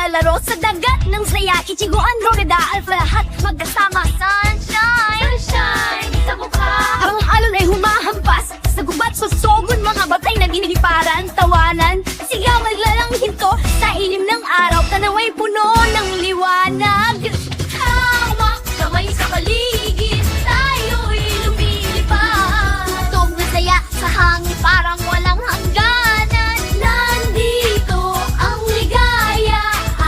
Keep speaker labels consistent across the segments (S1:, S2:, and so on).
S1: maglalaro sa dagat ng saya. Ichiguan, Roreda, Alpha, lahat magkasama. Sunshine, sunshine sa mukha. Ang alon ay humahampas sa gubat, susogon, mga batay na giniliparan, tawanan. Sigaw, maglalang hinto sa ilim ng araw. Tanaw ay puno ng liwanag. Hawak kamay sa paligid, tayo'y lumilipad. Tog na saya sa hangin, parang walang hangganan. Nandito ang ligaya,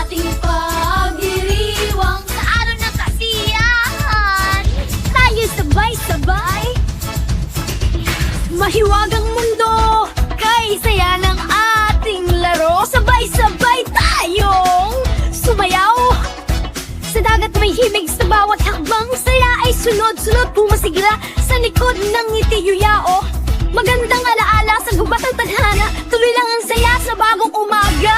S1: ating pagdiriwang sa araw ng kasiyahan. Tayo sabay-sabay, mahiwagang mundo, kay saya ng ating laro. Sabay-sabay tayong sumayaw sa dagat, may himig sa bawat hakbang. Saya ay sunod-sunod, pumasigla sa likod ng ngiti yuyao. Magandang alaala sa gubat ng tadhana, tuloy lang ang saya sa bagong umaga.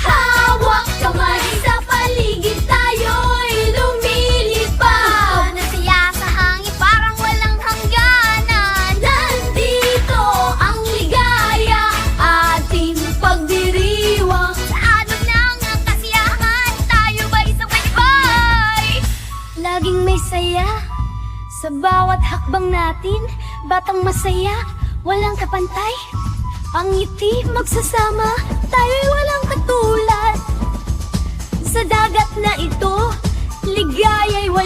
S1: Hawak kamay sa paligid, tayo'y lumilipad. Na saya sa hangin, parang walang hangganan. Nandito ang ligaya, ating pagdiriwang sa alon ng kasiyahan. Tayo ba'y sabay-sabay? Laging may saya sa bawat hakbang natin. Batang masaya, walang kapantay. Ang ngiti magsasama, tayo'y walang katulad. Sa dagat na ito, ligaya'y walang